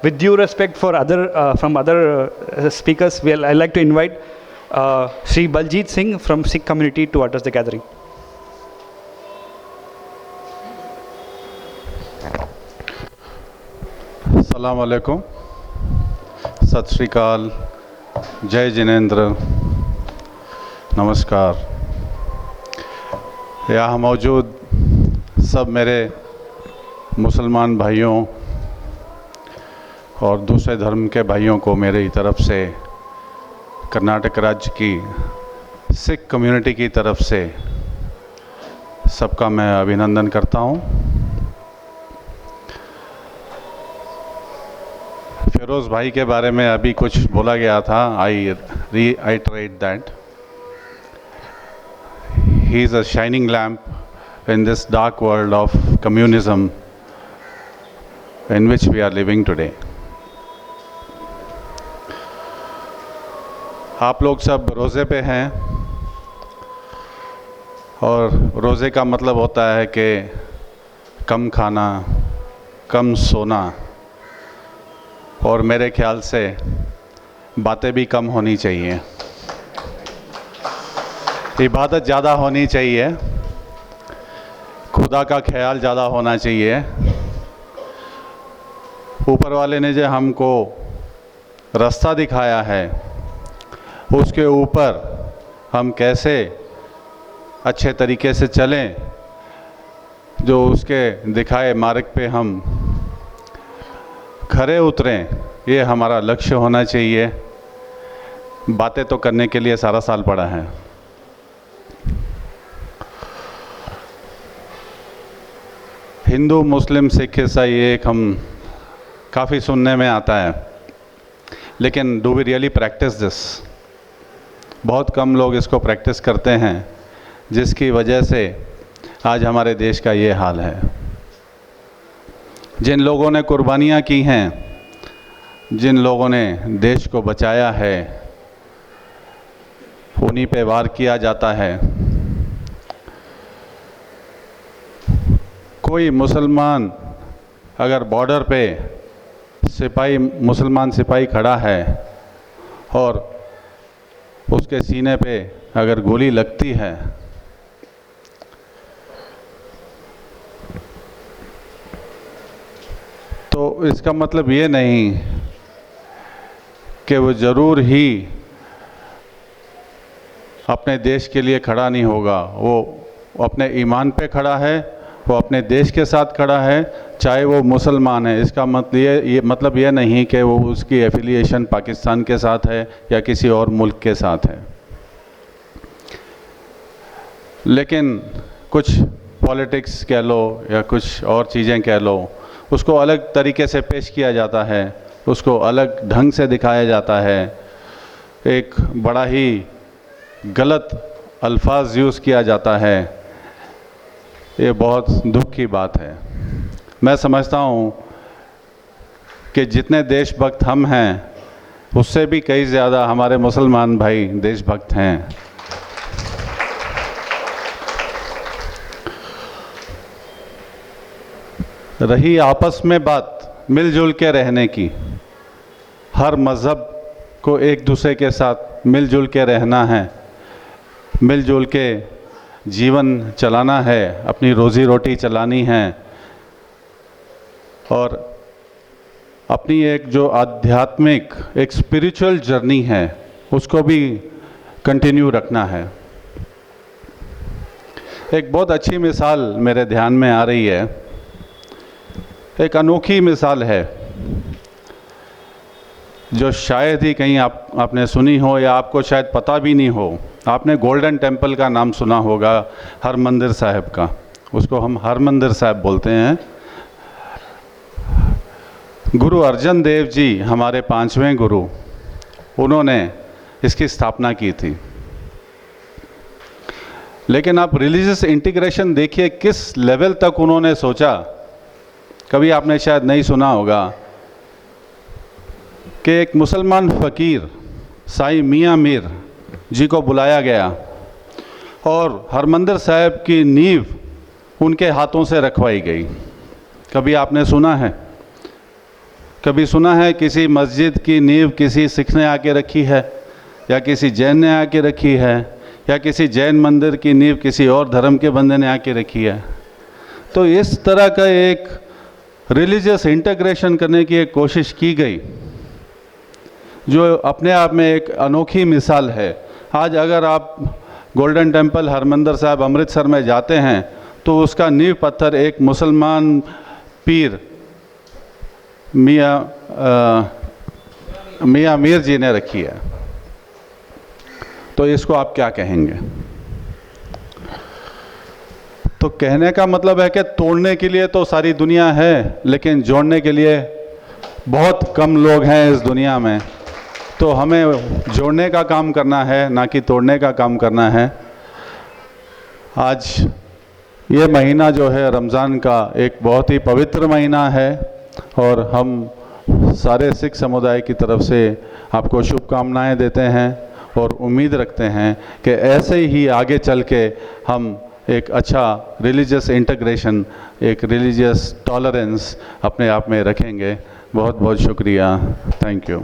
With due respect for other speakers, I'd like to invite Sri Baljit Singh from Sikh community to address the gathering. अस्सलाम वालेकुम, सत श्री अकाल, जय जिनेंद्र, नमस्कार। यहाँ मौजूद सब मेरे मुसलमान भाइयों और दूसरे धर्म के भाइयों को मेरी तरफ से, कर्नाटक राज्य की सिख कम्युनिटी की तरफ से सबका मैं अभिनंदन करता हूँ। फिरोज़ भाई के बारे में अभी कुछ बोला गया था। आई reiterate that he is a shining lamp in this dark world of communism in which we are living today. आप लोग सब रोज़े पे हैं और रोज़े का मतलब होता है कि कम खाना, कम सोना और मेरे ख्याल से बातें भी कम होनी चाहिए, इबादत ज़्यादा होनी चाहिए, खुदा का ख्याल ज़्यादा होना चाहिए। ऊपर वाले ने जो हमको रास्ता दिखाया है उसके ऊपर हम कैसे अच्छे तरीके से चलें, जो उसके दिखाए मार्ग पे हम खरे उतरें, ये हमारा लक्ष्य होना चाहिए। बातें तो करने के लिए सारा साल पड़ा है। हिंदू, मुस्लिम, सिख, ईसाई एक हम काफ़ी सुनने में आता है, लेकिन do we really practice this? बहुत कम लोग इसको प्रैक्टिस करते हैं, जिसकी वजह से आज हमारे देश का ये हाल है। जिन लोगों ने कुर्बानियाँ की हैं, जिन लोगों ने देश को बचाया है, उन्हीं पे वार किया जाता है। कोई मुसलमान अगर बॉर्डर पे सिपाही, मुसलमान सिपाही खड़ा है और उसके सीने पे अगर गोली लगती है तो इसका मतलब ये नहीं कि वो ज़रूर ही अपने देश के लिए खड़ा नहीं होगा। वो अपने ईमान पे खड़ा है, वो अपने देश के साथ खड़ा है, चाहे वो मुसलमान है। इसका मतलब ये नहीं कि वो उसकी एफिलिएशन पाकिस्तान के साथ है या किसी और मुल्क के साथ है। लेकिन कुछ पॉलिटिक्स कह लो या कुछ और चीज़ें कह लो, उसको अलग तरीके से पेश किया जाता है, उसको अलग ढंग से दिखाया जाता है, एक बड़ा ही गलत अल्फाज यूज़ किया जाता है। ये बहुत दुख की बात है। मैं समझता हूँ कि जितने देशभक्त हम हैं, उससे भी कई ज़्यादा हमारे मुसलमान भाई देशभक्त हैं। रही आपस में बात मिलजुल के रहने की, हर मज़हब को एक दूसरे के साथ मिलजुल के रहना है, मिलजुल के जीवन चलाना है, अपनी रोज़ी रोटी चलानी है और अपनी एक जो आध्यात्मिक, एक स्पिरिचुअल जर्नी है, उसको भी कंटिन्यू रखना है। एक बहुत अच्छी मिसाल मेरे ध्यान में आ रही है, एक अनोखी मिसाल है जो शायद ही कहीं आपने सुनी हो या आपको शायद पता भी नहीं हो। आपने गोल्डन टेम्पल का नाम सुना होगा, हरमंदिर साहिब का। उसको हम हरमंदिर साहिब बोलते हैं। गुरु अर्जन देव जी हमारे 5वें गुरु, उन्होंने इसकी स्थापना की थी। लेकिन आप रिलीजियस इंटीग्रेशन देखिए किस लेवल तक उन्होंने सोचा। कभी आपने शायद नहीं सुना होगा कि एक मुसलमान फ़कीर साईं मियाँ मीर जी को बुलाया गया और हरमंदिर साहिब की नींव उनके हाथों से रखवाई गई। कभी आपने सुना है? कभी सुना है किसी मस्जिद की नींव किसी सिख ने आके रखी है, या किसी जैन ने आके रखी है, या किसी जैन मंदिर की नींव किसी और धर्म के बंदे ने आके रखी है? तो इस तरह का एक रिलीजियस इंटीग्रेशन करने की एक कोशिश की गई, जो अपने आप में एक अनोखी मिसाल है। आज अगर आप गोल्डन टेम्पल हरमंदिर साहिब अमृतसर में जाते हैं तो उसका नींव पत्थर एक मुसलमान पीर मियाँ मीर जी ने रखी है। तो इसको आप क्या कहेंगे? तो कहने का मतलब है कि तोड़ने के लिए तो सारी दुनिया है, लेकिन जोड़ने के लिए बहुत कम लोग हैं इस दुनिया में। तो हमें जोड़ने का काम करना है, ना कि तोड़ने का काम करना है। आज ये महीना जो है रमज़ान का एक बहुत ही पवित्र महीना है, और हम सारे सिख समुदाय की तरफ से आपको शुभकामनाएं देते हैं और उम्मीद रखते हैं कि ऐसे ही आगे चल के हम एक अच्छा रिलीजियस इंटीग्रेशन, एक रिलीजियस टॉलरेंस अपने आप में रखेंगे। बहुत बहुत शुक्रिया। Thank you.